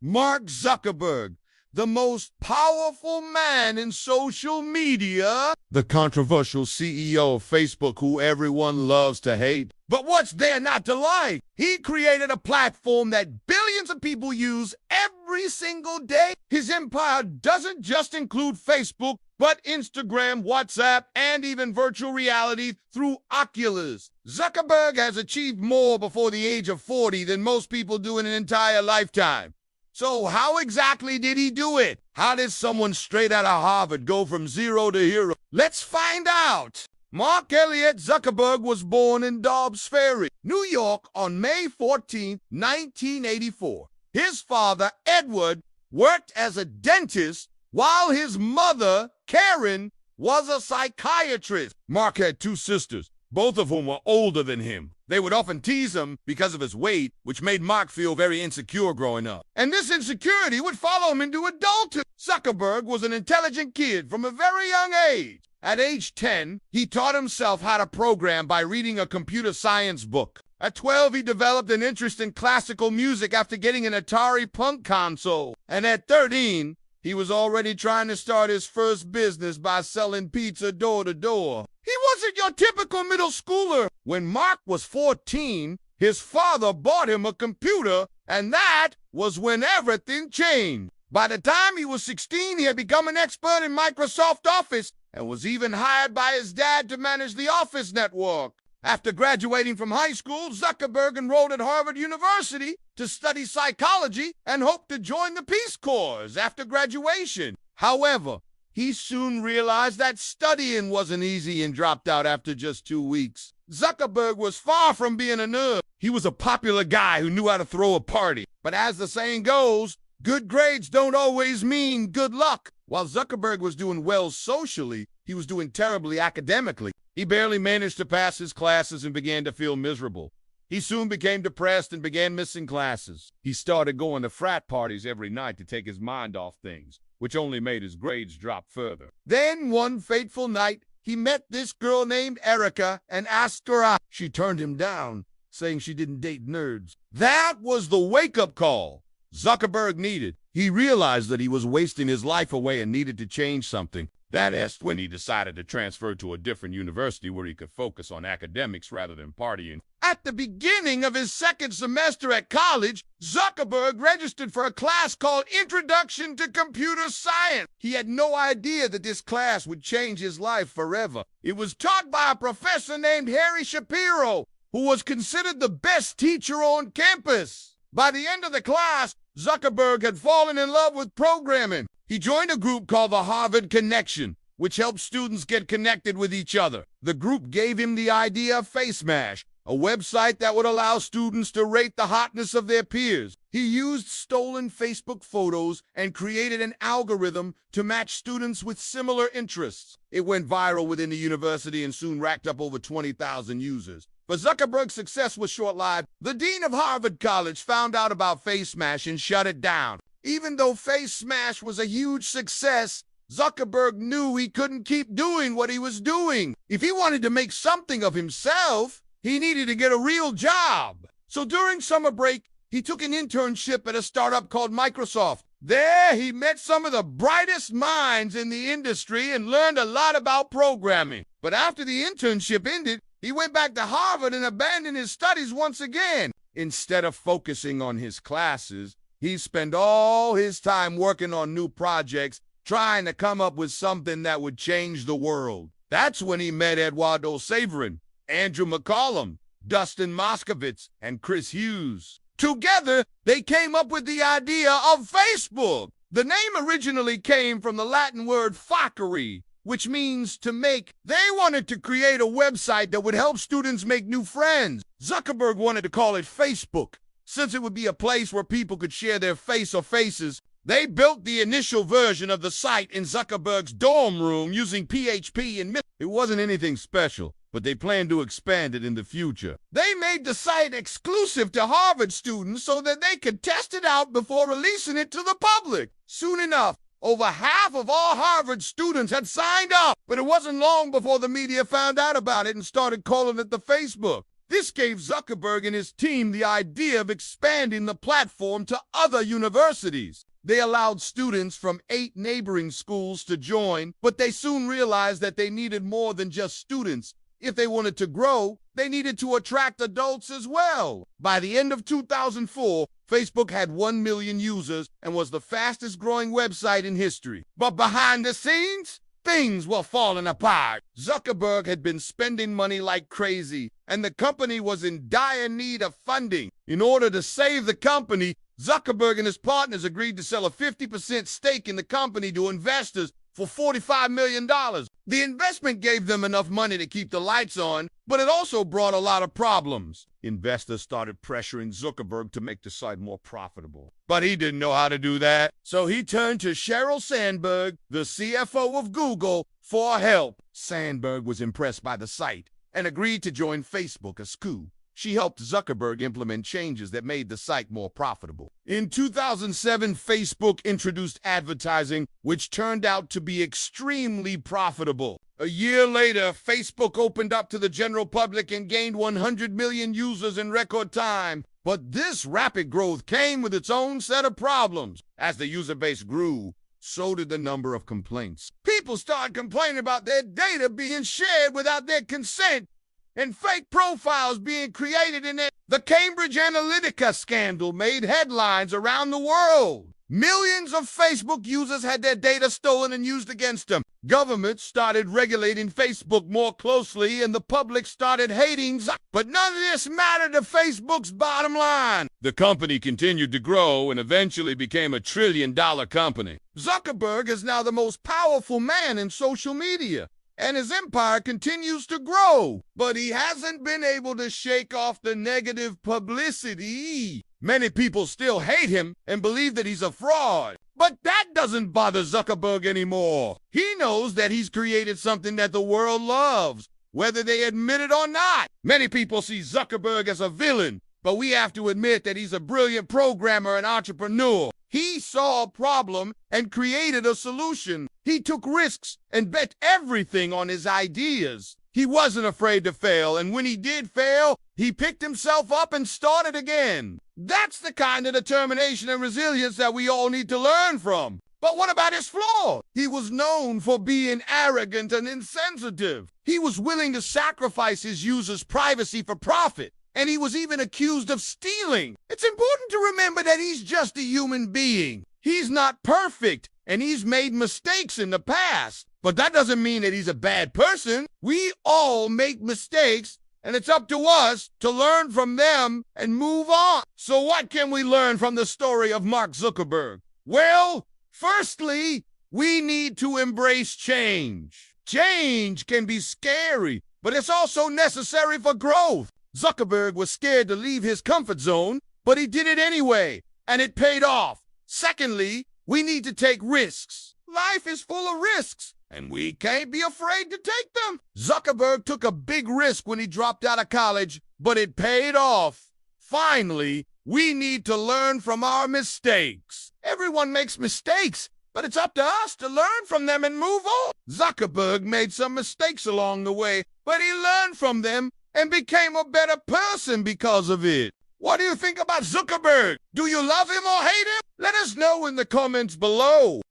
Mark Zuckerberg, the most powerful man in social media, the controversial CEO of Facebook who everyone loves to hate. But what's there not to like? He created a platform that billions of people use every single day. His empire doesn't just include Facebook, but Instagram, WhatsApp, and even virtual reality through Oculus. Zuckerberg has achieved more before the age of 40 than most people do in an entire lifetime. So how exactly did he do it? How did someone straight out of Harvard go from zero to hero? Let's find out. Mark Elliott Zuckerberg was born in Dobbs Ferry, New York on May 14, 1984. His father, Edward, worked as a dentist while his mother, Karen, was a psychiatrist. Mark had two sisters, both of whom were older than him. They would often tease him because of his weight, which made Mark feel very insecure growing up. And this insecurity would follow him into adulthood. Zuckerberg was an intelligent kid from a very young age. At age 10, he taught himself how to program by reading a computer science book. At 12, he developed an interest in classical music after getting an Atari Punk console. And at 13, he was already trying to start his first business by selling pizza door to door. He wasn't your typical middle schooler. When Mark was 14, his father bought him a computer, and that was when everything changed. By the time he was 16, he had become an expert in Microsoft Office and was even hired by his dad to manage the Office network. After graduating from high school, Zuckerberg enrolled at Harvard University to study psychology and hoped to join the Peace Corps after graduation. However, he soon realized that studying wasn't easy and dropped out after just 2 weeks. Zuckerberg was far from being a nerd. He was a popular guy who knew how to throw a party. But as the saying goes, good grades don't always mean good luck. While Zuckerberg was doing well socially, he was doing terribly academically. He barely managed to pass his classes and began to feel miserable. He soon became depressed and began missing classes. He started going to frat parties every night to take his mind off things, which only made his grades drop further. Then, one fateful night, he met this girl named Erica and asked her out. She turned him down, saying she didn't date nerds. That was the wake-up call Zuckerberg needed. He realized that he was wasting his life away and needed to change something. That's when he decided to transfer to a different university where he could focus on academics rather than partying. At the beginning of his second semester at college, Zuckerberg registered for a class called Introduction to Computer Science. He had no idea that this class would change his life forever. It was taught by a professor named Harry Shapiro, who was considered the best teacher on campus. By the end of the class, Zuckerberg had fallen in love with programming. He joined a group called the Harvard Connection, which helped students get connected with each other. The group gave him the idea of FaceMash, a website that would allow students to rate the hotness of their peers. He used stolen Facebook photos and created an algorithm to match students with similar interests. It went viral within the university and soon racked up over 20,000 users. But Zuckerberg's success was short-lived. The dean of Harvard College found out about FaceMash and shut it down. Even though FaceMash was a huge success, Zuckerberg knew he couldn't keep doing what he was doing. If he wanted to make something of himself, he needed to get a real job. So during summer break, he took an internship at a startup called Microsoft. There, he met some of the brightest minds in the industry and learned a lot about programming. But after the internship ended, he went back to Harvard and abandoned his studies once again. Instead of focusing on his classes, he spent all his time working on new projects, trying to come up with something that would change the world. That's when he met Eduardo Saverin, Andrew McCollum, Dustin Moskovitz, and Chris Hughes. Together, they came up with the idea of Facebook. The name originally came from the Latin word facere, which means to make. They wanted to create a website that would help students make new friends. Zuckerberg wanted to call it Facebook, since it would be a place where people could share their face or faces. They built the initial version of the site in Zuckerberg's dorm room using PHP and It wasn't anything special, but they planned to expand it in the future. They made the site exclusive to Harvard students so that they could test it out before releasing it to the public. Soon enough, over half of all Harvard students had signed up, but it wasn't long before the media found out about it and started calling it the Facebook. This gave Zuckerberg and his team the idea of expanding the platform to other universities. They allowed students from 8 neighboring schools to join, but they soon realized that they needed more than just students. If they wanted to grow, they needed to attract adults as well. By the end of 2004, Facebook had 1 million users and was the fastest growing website in history. But behind the scenes, things were falling apart. Zuckerberg had been spending money like crazy, and the company was in dire need of funding. In order to save the company, Zuckerberg and his partners agreed to sell a 50% stake in the company to investors for $45 million. The investment gave them enough money to keep the lights on, but it also brought a lot of problems. Investors started pressuring Zuckerberg to make the site more profitable. But he didn't know how to do that, so he turned to Sheryl Sandberg, the CFO of Google, for help. Sandberg was impressed by the site and agreed to join Facebook as coup. She helped Zuckerberg implement changes that made the site more profitable. In 2007, Facebook introduced advertising, which turned out to be extremely profitable. A year later, Facebook opened up to the general public and gained 100 million users in record time. But this rapid growth came with its own set of problems. As the user base grew, so did the number of complaints. People started complaining about their data being shared without their consent, and fake profiles being created in it. The Cambridge Analytica scandal made headlines around the world. Millions of Facebook users had their data stolen and used against them. Governments started regulating Facebook more closely, and the public started hating Zuckerberg. But none of this mattered to Facebook's bottom line. The company continued to grow and eventually became a $1 trillion company. Zuckerberg is now the most powerful man in social media, and his empire continues to grow. But he hasn't been able to shake off the negative publicity. Many people still hate him and believe that he's a fraud. But that doesn't bother Zuckerberg anymore. He knows that he's created something that the world loves, whether they admit it or not. Many people see Zuckerberg as a villain, but we have to admit that he's a brilliant programmer and entrepreneur. He saw a problem and created a solution. He took risks and bet everything on his ideas. He wasn't afraid to fail, and when he did fail, he picked himself up and started again. That's the kind of determination and resilience that we all need to learn from. But what about his flaw? He was known for being arrogant and insensitive. He was willing to sacrifice his users' privacy for profit, and he was even accused of stealing. It's important to remember that he's just a human being. He's not perfect, and he's made mistakes in the past. But that doesn't mean that he's a bad person. We all make mistakes, and it's up to us to learn from them and move on. So what can we learn from the story of Mark Zuckerberg? Well, firstly, we need to embrace change. Change can be scary, but it's also necessary for growth. Zuckerberg was scared to leave his comfort zone, but he did it anyway, and it paid off. Secondly, we need to take risks. Life is full of risks, and we can't be afraid to take them. Zuckerberg took a big risk when he dropped out of college, but it paid off. Finally, we need to learn from our mistakes. Everyone makes mistakes, but it's up to us to learn from them and move on. Zuckerberg made some mistakes along the way, but he learned from them and became a better person because of it. What do you think about Zuckerberg? Do you love him or hate him? Let us know in the comments below.